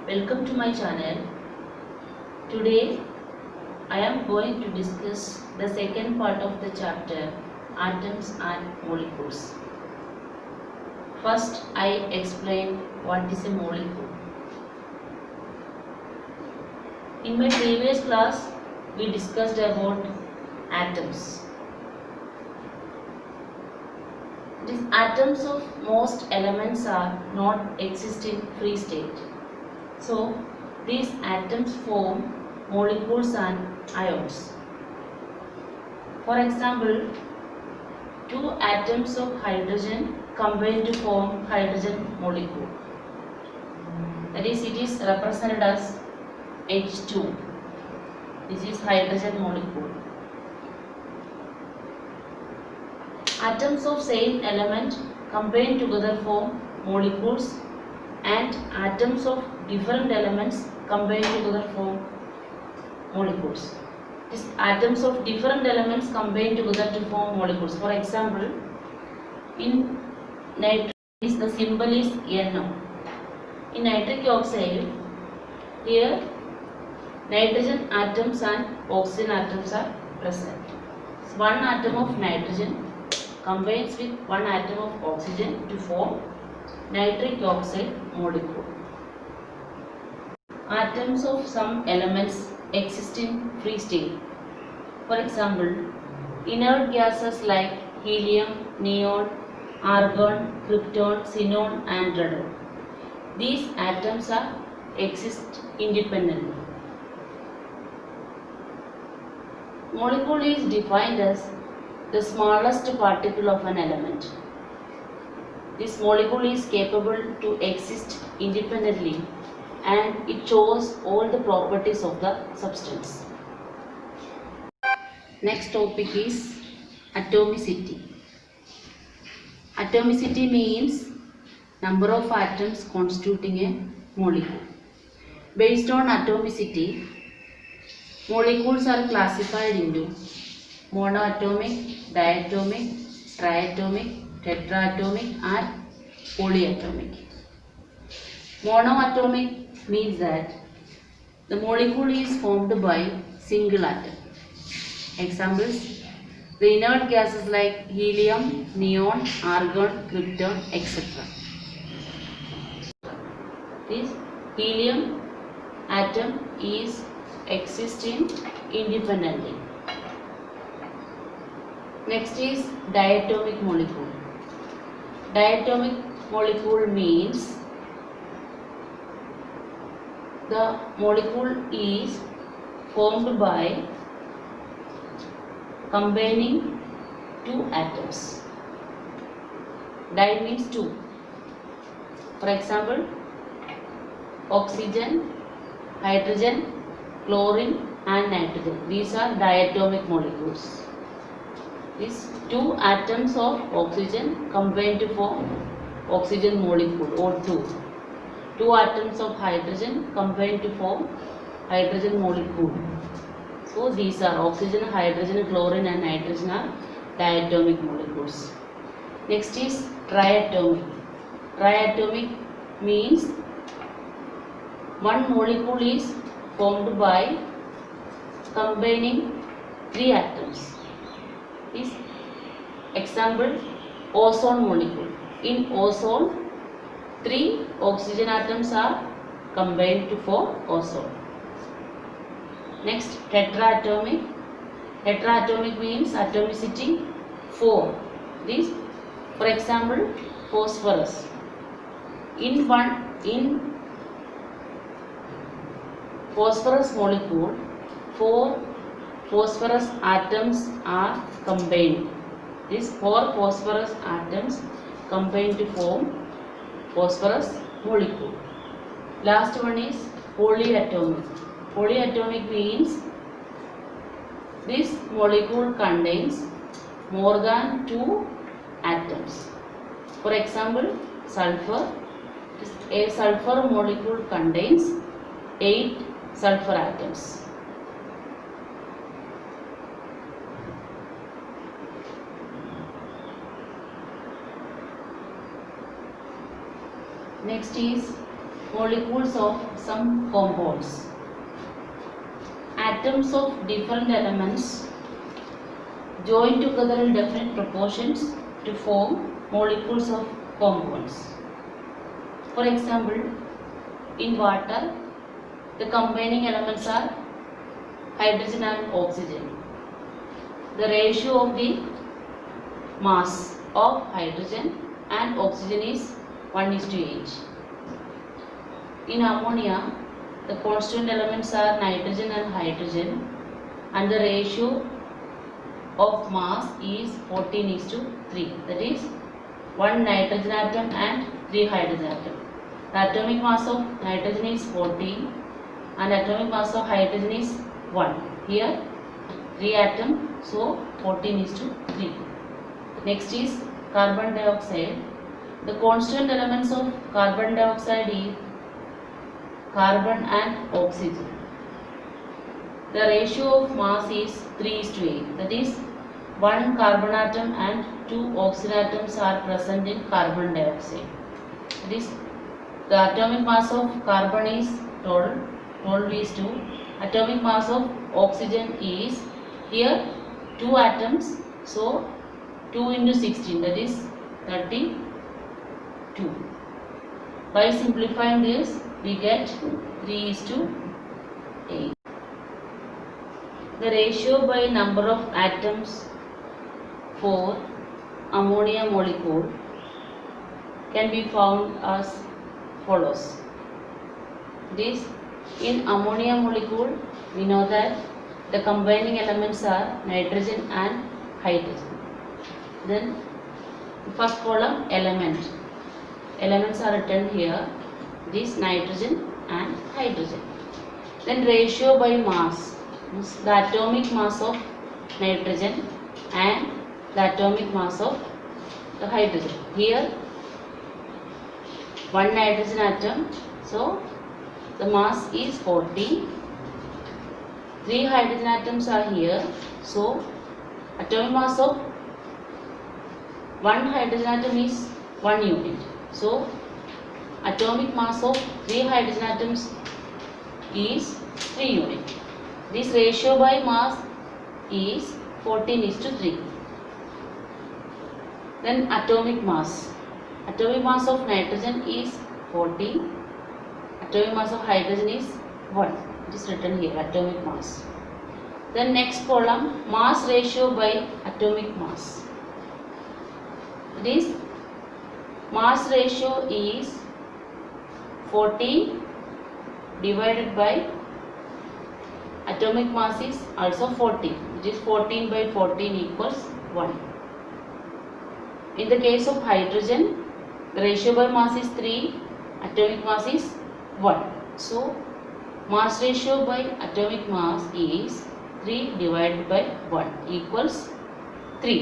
Welcome to my channel. Today I am going to discuss the second part of the chapter Atoms and Molecules. First I explain what is a molecule. In my previous class we discussed about atoms. These atoms of most elements are not exist in free state. So these atoms form molecules and ions. For example, two atoms of hydrogen combine to form hydrogen molecule. That is, it is represented as H2. This is hydrogen molecule. Atoms of same element combine together form molecules, and atoms of different elements combine together form molecules. These atoms of different elements combine together to form molecules. For example, in nitrogen, the symbol is NO. In nitric oxide, here nitrogen atoms and oxygen atoms are present. So one atom of nitrogen combines with one atom of oxygen to form nitric oxide molecule. Atoms of some elements exist in free state. For example, inert gases like helium, neon, argon, krypton, xenon and radon. These atoms exist independently. Molecule is defined as the smallest particle of an element. This molecule is capable to exist independently and it shows all the properties of the substance. Next topic is atomicity. Atomicity means number of atoms constituting a molecule. Based on atomicity, molecules are classified into monoatomic, diatomic, triatomic, tetraatomic and polyatomic. Monoatomic means that the molecule is formed by single atom. Examples: the inert gases like helium, neon, argon, krypton, etc. This helium atom is existing independently. Next is diatomic molecule. Diatomic molecule means the molecule is formed by combining two atoms. Di means two. For example, oxygen, hydrogen, chlorine and nitrogen. These are diatomic molecules. These two atoms of oxygen combine to form oxygen molecule O2. Two atoms of hydrogen combine to form hydrogen molecule. So these are oxygen, hydrogen, chlorine and nitrogen are diatomic molecules. Next is triatomic. Triatomic means one molecule is formed by combining three atoms. Is example ozone molecule. In ozone, three oxygen atoms are combined to form ozone. Next, tetraatomic. Tetraatomic means atomicity 4. This, for example, phosphorus. In phosphorus molecule, 4 phosphorus atoms are combined. These 4 phosphorus atoms combine to form phosphorus molecule. Last one is polyatomic. Polyatomic means this molecule contains more than 2 atoms. For example, sulfur. A sulfur molecule contains 8 sulfur atoms. Next is molecules of some compounds. Atoms of different elements join together in definite proportions to form molecules of compounds. For example, in water, the combining elements are hydrogen and oxygen. The ratio of the mass of hydrogen and oxygen is 1:8. In ammonia, the constituent elements are nitrogen and hydrogen, and the ratio of mass is 14:3. That is 1 nitrogen atom and 3 hydrogen atom. The atomic mass of nitrogen is 14 and atomic mass of hydrogen is 1. Here 3 atoms, so 14:3. Next is carbon dioxide. The constituent elements of carbon dioxide is carbon and oxygen. The ratio of mass is 3:8. That is 1 carbon atom and 2 oxygen atoms are present in carbon dioxide. That is, the atomic mass of carbon is 12 is 2. Atomic mass of oxygen is here 2 atoms, so 2 into 16, that is 32. By simplifying this, we get 3:8. The ratio by number of atoms for ammonia molecule can be found as follows. This, in ammonia molecule, we know that the combining elements are nitrogen and hydrogen. Then first column, element. Elements are written here. This nitrogen and hydrogen. Then ratio by mass, the atomic mass of nitrogen and the atomic mass of the hydrogen. Here 1 nitrogen atom, so the mass is 40. 3 hydrogen atoms are here, so atomic mass of 1 hydrogen atom is 1 unit. So atomic mass of 3 hydrogen atoms is 3 unit. This ratio by mass is 14:3. Then atomic mass. Atomic mass of nitrogen is 40. Atomic mass of hydrogen is 1. It is written here, atomic mass. Then next column, mass ratio by atomic mass. This mass ratio is 40 divided by atomic mass is also 40, which is 14 by 14 equals 1. In the case of hydrogen, the ratio by mass is 3, atomic mass is 1. So mass ratio by atomic mass is 3 divided by 1 equals 3.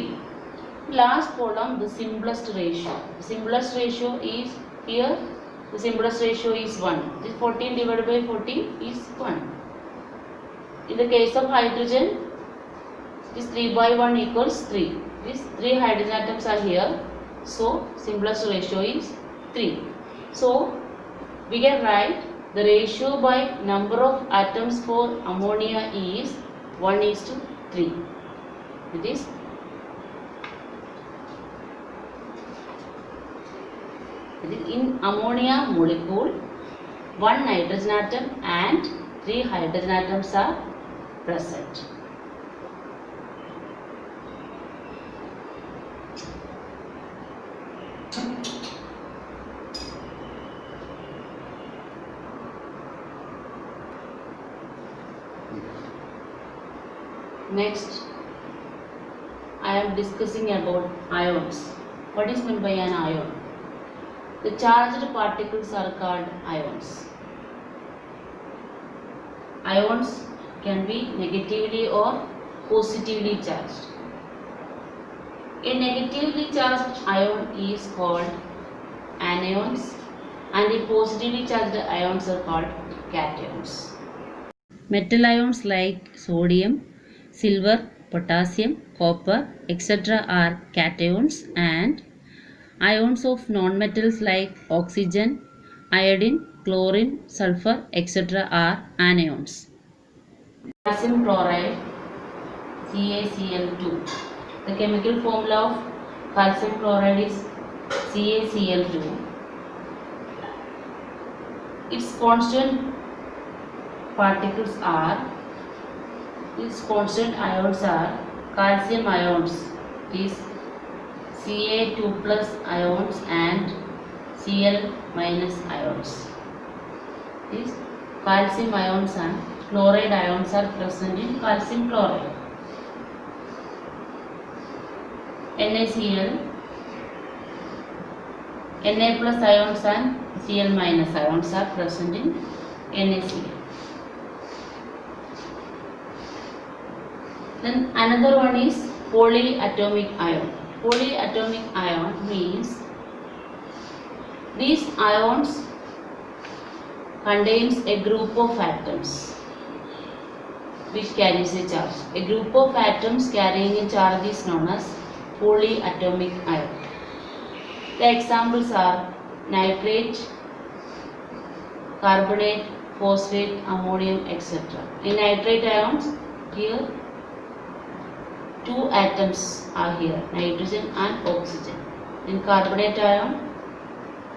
Last column, the simplest ratio. The simplest ratio is here. The simplest ratio is 1. This 14 divided by 14 is 1. In the case of hydrogen, this 3 by 1 equals 3. These 3 hydrogen atoms are here. So simplest ratio is 3. So we can write the ratio by number of atoms for ammonia is 1:3. It is in ammonia molecule 1 nitrogen atom and 3 hydrogen atoms are present. Next, I am discussing about ions. What is meant by an ion? The charged particles are called ions. Ions can be negatively or positively charged. A negatively charged ion is called anions and the positively charged ions are called cations. Metal ions like sodium, silver, potassium, copper, etc. are cations, and ions of non-metals like oxygen, iodine, chlorine, sulfur, etc. are anions. Calcium chloride, CaCl2. The chemical formula of calcium chloride is CaCl2. Its constant particles are, its constant ions are calcium ions is Ca2 plus ions and Cl minus ions. These calcium ions and chloride ions are present in calcium chloride. NaCl, Na plus ions and Cl minus ions are present in NaCl. Then another one is polyatomic ion. Polyatomic ion means these ions contains a group of atoms which carries a charge. A group of atoms carrying a charge is known as polyatomic ion. The examples are nitrate, carbonate, phosphate, ammonium, etc. In nitrate ions, here two atoms are here, nitrogen and oxygen. In carbonate ion,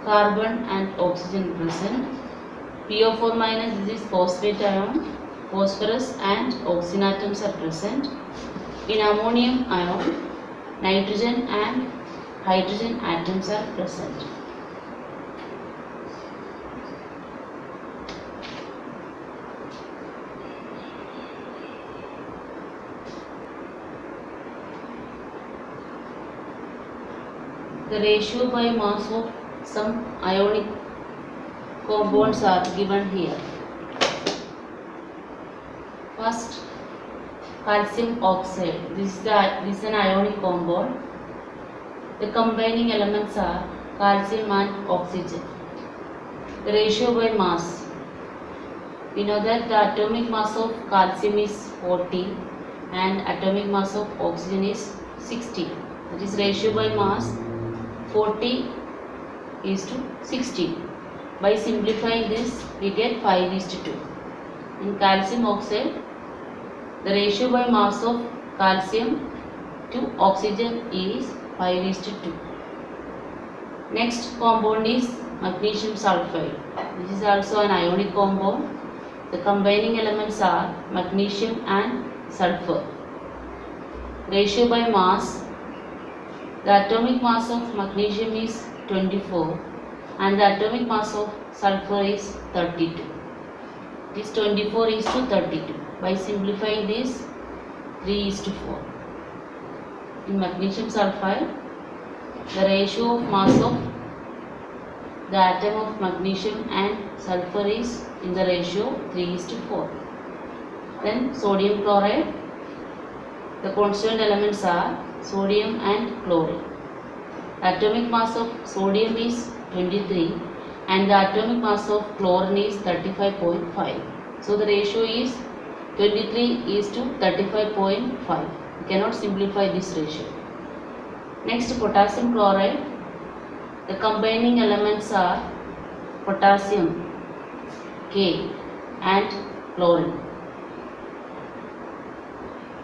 carbon and oxygen present. PO4 minus, this is phosphate ion, phosphorus and oxygen atoms are present. In ammonium ion, nitrogen and hydrogen atoms are present. The ratio by mass of some ionic compounds are given here. First, calcium oxide. This is an ionic compound. The combining elements are calcium and oxygen. The ratio by mass. We know that the atomic mass of calcium is 40 and atomic mass of oxygen is 60. That is ratio by mass 40 is to 60. By simplifying this, we get 5:2. In calcium oxide, the ratio by mass of calcium to oxygen is 5:2. Next compound is magnesium sulfide. This is also an ionic compound. The combining elements are magnesium and sulfur. Ratio by mass. The atomic mass of magnesium is 24 and the atomic mass of sulfur is 32. This 24 is to 32. By simplifying this, 3:4. In magnesium sulfide, the ratio of mass of the atom of magnesium and sulfur is in the ratio 3:4. Then sodium chloride. The constant elements are sodium and chlorine. The atomic mass of sodium is 23 and the atomic mass of chlorine is 35.5. So the ratio is 23:35.5. We cannot simplify this ratio. Next, potassium chloride. The combining elements are potassium, K and chlorine.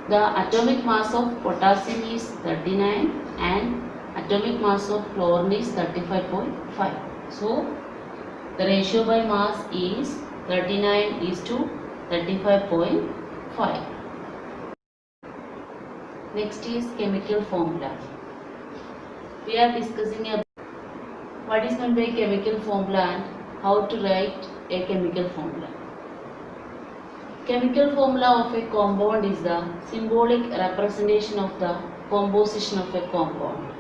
The atomic mass of potassium is 39 and atomic mass of chlorine is 35.5. So the ratio by mass is 39:35.5. Next is chemical formula. We are discussing about what is meant by chemical formula and how to write a chemical formula. Chemical formula of a compound is the symbolic representation of the composition of a compound.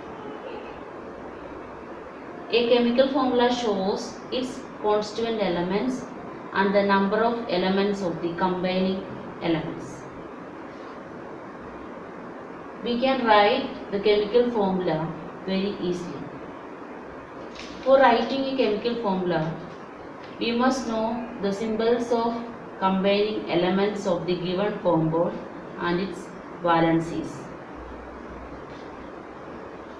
A chemical formula shows its constituent elements and the number of elements of the combining elements. We can write the chemical formula very easily. For writing a chemical formula, we must know the symbols of combining elements of the given compound and its valencies.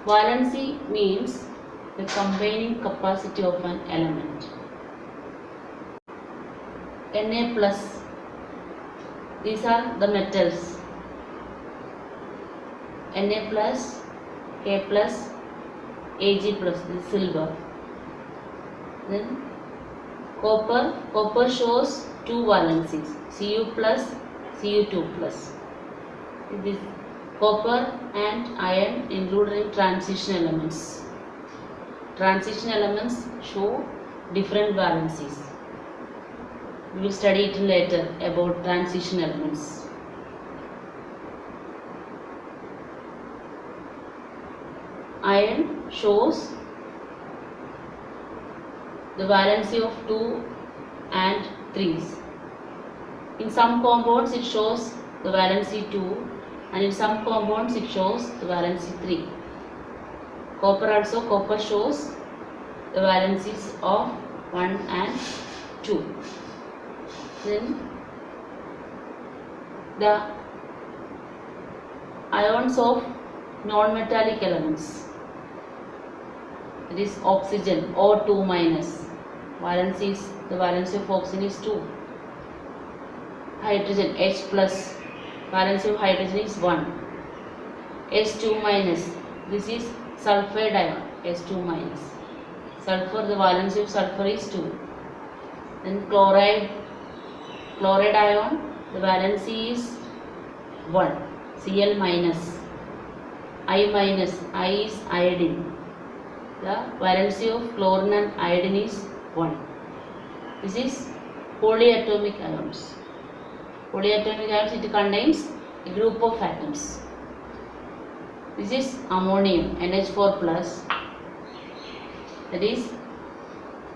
Valency means the combining capacity of an element. Na plus. These are the metals. Na plus, K plus, Ag plus, this is silver. Then copper shows two valencies, Cu plus, Cu2 plus. This copper and iron included in transition elements. Transition elements show different valencies. We will study it later about transition elements. Iron shows the valency of 2 and 3s. In some compounds it shows the valency 2, and in some compounds it shows the valency 3. Copper shows the valencies of 1 and 2. Then the ions of non-metallic elements, it is oxygen O2 minus, the valency of oxygen is 2. Hydrogen H plus, valency of hydrogen is 1. H2 minus, this is sulfide ion, H2 minus. Sulfur, the valency of sulfur is 2. Then chloride ion, the valency is 1, Cl minus. I minus, I is iodine. The valency of chlorine and iodine is 1. This is polyatomic ions. Polyatomic ions, it contains a group of atoms. This is ammonium, NH4 plus. That is,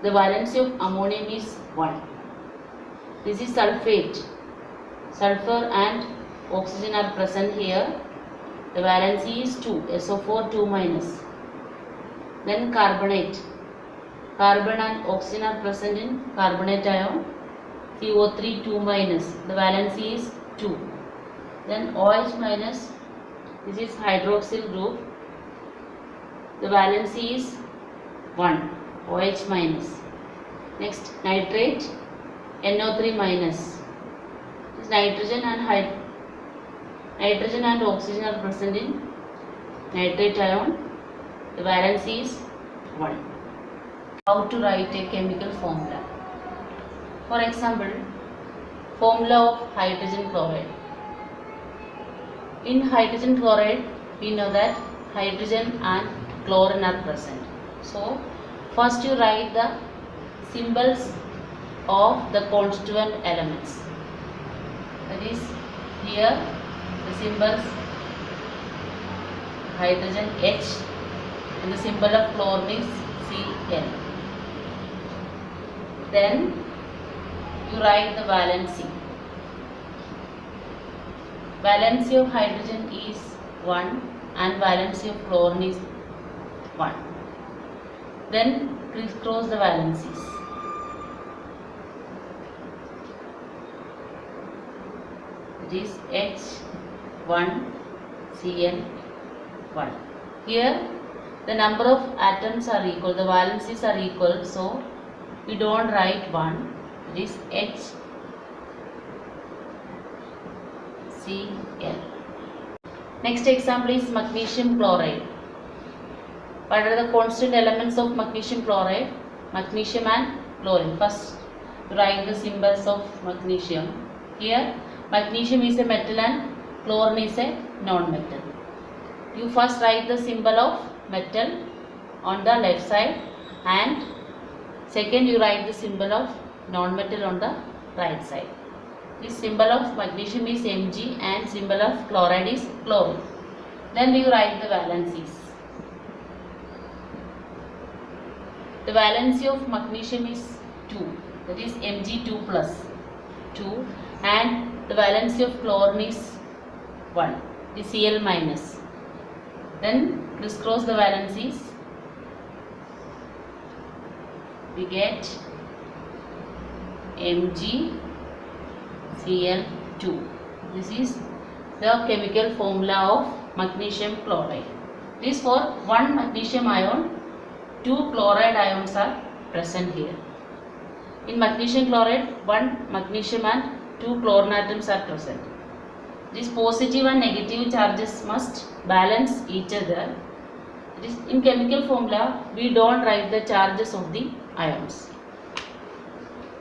the valency of ammonium is 1. This is sulfate. Sulfur and oxygen are present here. The valency is 2, SO4 2 minus. Then carbonate. Carbon and oxygen are present in carbonate ion. CO3 2 minus. The valency is 2. Then OH minus. This is hydroxyl group. The valency is 1, OH minus. Next, nitrate, NO3 minus. This nitrogen and oxygen are present in nitrate ion. The valency is 1. How to write a chemical formula? For example, formula of hydrogen chloride. In hydrogen chloride, we know that hydrogen and chlorine are present. So, first you write the symbols of the constituent elements. That is, here the symbols hydrogen H and the symbol of chlorine is Cl. Then you write the valency. Valency of hydrogen is 1 and valency of chlorine is 1. Then crisscross the valencies. It is H1 Cl1. Here the number of atoms are equal, the valencies are equal, so we don't write 1. It is HCl. Next example is magnesium chloride. What are the constant elements of magnesium chloride? Magnesium and chlorine. First, write the symbols of magnesium. Here, magnesium is a metal and chlorine is a non-metal. You first write the symbol of metal on the left side, and second you write the symbol of non-metal on the right side. This symbol of magnesium is Mg and symbol of chloride is chlorine. Then you write the valencies. The valency of magnesium is 2, that is Mg2 plus 2, and the valency of chlorine is 1, the Cl minus. Then crisscross the valencies. We get MgCl2. This is the chemical formula of magnesium chloride. This for one magnesium ion, 2 chloride ions are present here. In magnesium chloride, 1 magnesium and 2 chlorine atoms are present. These positive and negative charges must balance each other. In chemical formula, we don't write the charges of the ions.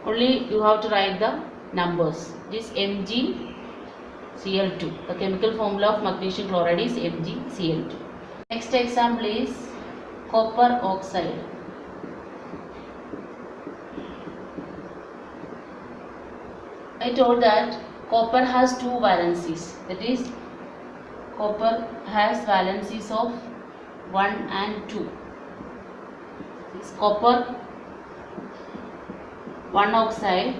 Only you have to write the numbers. This MgCl2. The chemical formula of magnesium chloride is MgCl2. Next example is copper oxide. I told that copper has two valencies. That is, copper has valencies of 1 and 2. This copper 1 oxide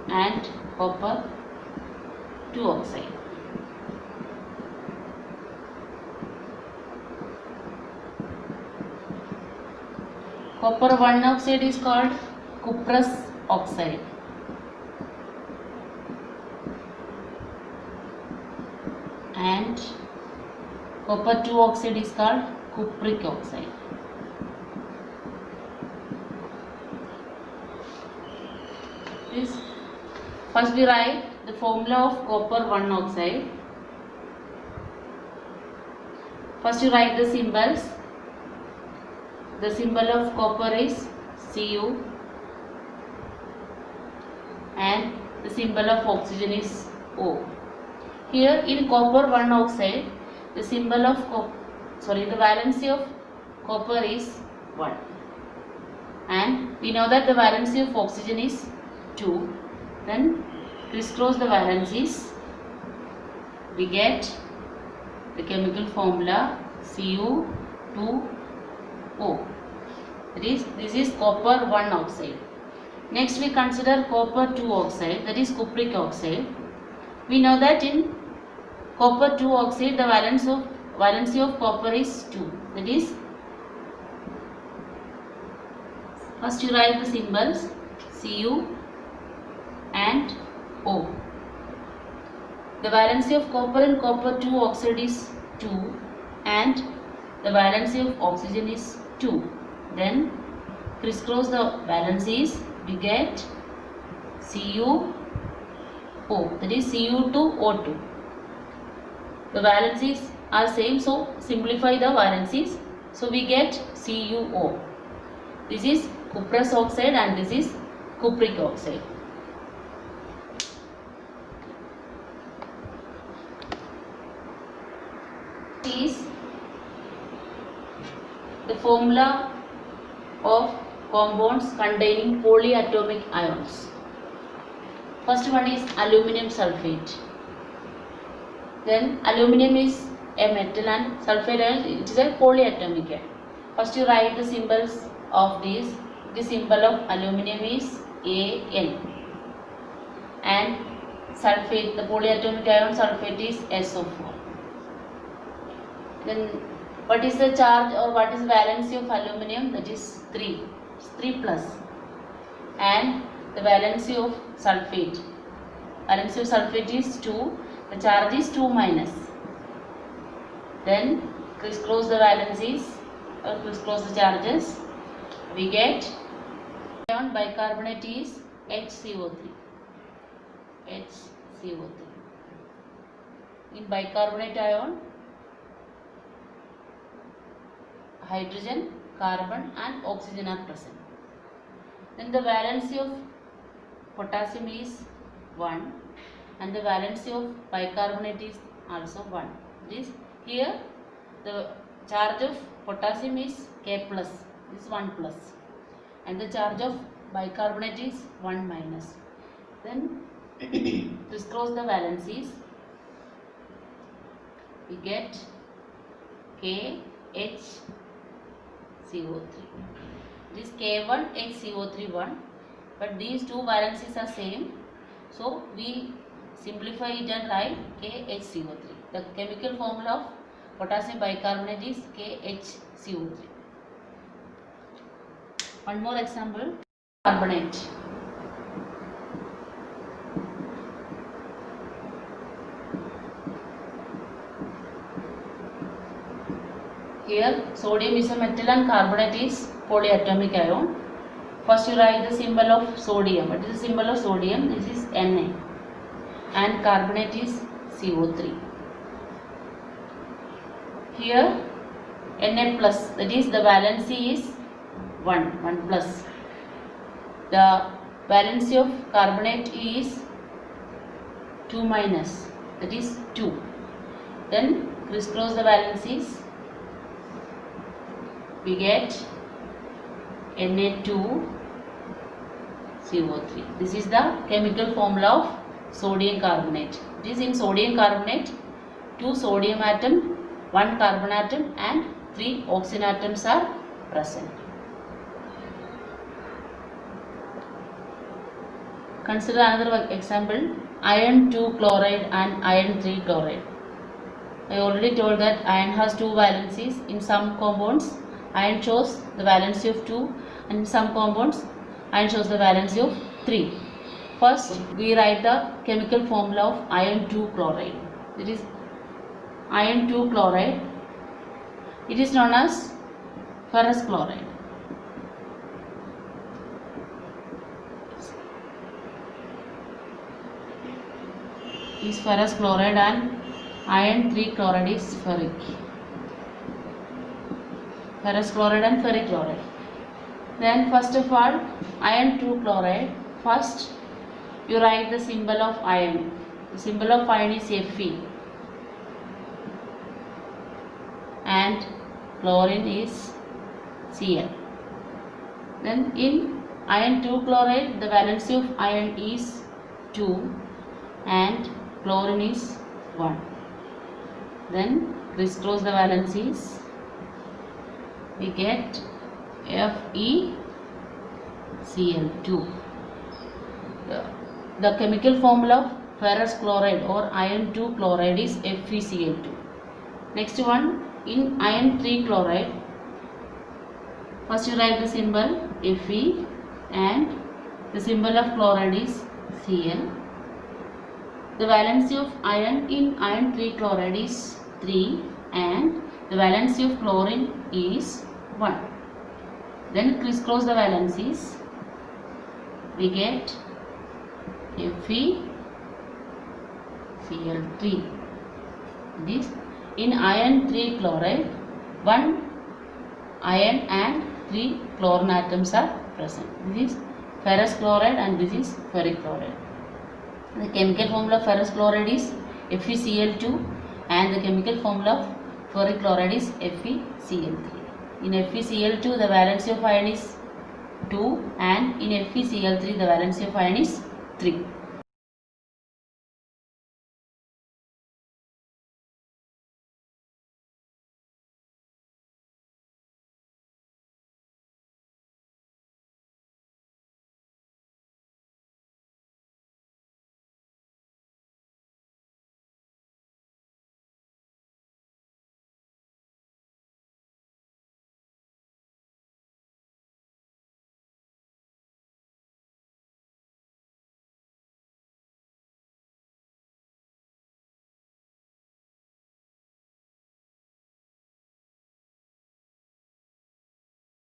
and copper 2 oxide. Copper 1 oxide is called cuprous oxide. And copper 2 oxide is called cupric oxide. First we write the formula of copper 1 oxide. First you write the symbols. The symbol of copper is Cu and the symbol of oxygen is O. Here in copper 1 oxide, the symbol of the valency of copper is 1, and we know that the valency of oxygen is 2. Then crisscross the valencies, we get the chemical formula Cu2O. This is copper 1 oxide. Next we consider copper 2 oxide, that is cupric oxide. We know that in copper 2 oxide the valency of copper is 2. That is, first you write the symbols Cu and O. The valency of copper in copper 2 oxide is 2 and the valency of oxygen is 2. Then crisscross the valencies, we get Cu O, that is Cu2O2. The valencies are same, so simplify the valencies. So we get CuO. This is cuprous oxide and this is cupric oxide. Is the formula of compounds containing polyatomic ions. First one is aluminum sulfate. Then aluminum is a metal and sulfate ion, it is a polyatomic ion. First you write the symbols of these. The symbol of aluminum is An and sulfate, the polyatomic ion sulfate is SO4. Then what is the charge or what is the valency of aluminum? That is 3. It's 3 plus. And the valency of sulfate. Valency of sulfate is 2. The charge is 2 minus. Then crisscross the valencies or crisscross the charges. We get ion bicarbonate is HCO3. HCO3. In bicarbonate ion, hydrogen, carbon and oxygen are present. Then the valency of potassium is 1 and the valency of bicarbonate is also 1. This here the charge of potassium is K plus, this is 1 plus, and the charge of bicarbonate is 1 minus. Then crisscross the valencies, we get KHCO3. This K1 HCO3 1, but these two valencies are same, so we simplify it and write KHCO3. The chemical formula of potassium bicarbonate is KHCO3. One more example, carbonate. Here sodium is a metal and carbonate is polyatomic ion. First you write the symbol of sodium. What is the symbol of sodium? This is Na. And carbonate is CO3. Here Na plus, that is the valency is 1 plus. The valency of carbonate is 2 minus, that is 2. Then crisscross the valencies, we get Na2CO3. This is the chemical formula of sodium carbonate. It is in sodium carbonate, 2 sodium atom, 1 carbon atom and 3 oxygen atoms are present. Consider another example, iron 2 chloride and iron 3 chloride. I already told that iron has 2 valencies. In some compounds, iron shows the valency of 2, and in some compounds, iron shows the valency of 3. First, we write the chemical formula of iron 2 chloride. It is iron 2 chloride. It is known as ferrous chloride. Is ferrous chloride, and iron 3 chloride is ferric. Ferrous chloride and ferric chloride. Then first of all, iron 2 chloride. First you write the symbol of iron. The symbol of iron is Fe. And chlorine is Cl. Then in iron 2 chloride, the valency of iron is 2 and chlorine is 1. Then crisscross the valencies, we get FeCl2. The chemical formula of ferrous chloride or iron 2 chloride is FeCl2. Next one, in iron 3 chloride, first you write the symbol Fe and the symbol of chloride is Cl. The valency of iron in iron 3 chloride is 3 and the valency of chlorine is 1. Then crisscross the valencies, we get FeCl3. This in iron 3 chloride, 1 iron and 3 chlorine atoms are present. This is ferrous chloride and this is ferric chloride. The chemical formula of ferrous chloride is FeCl2 and the chemical formula of ferric chloride is FeCl3. In FeCl2 the valency of iron is 2 and in FeCl3 the valency of iron is 3.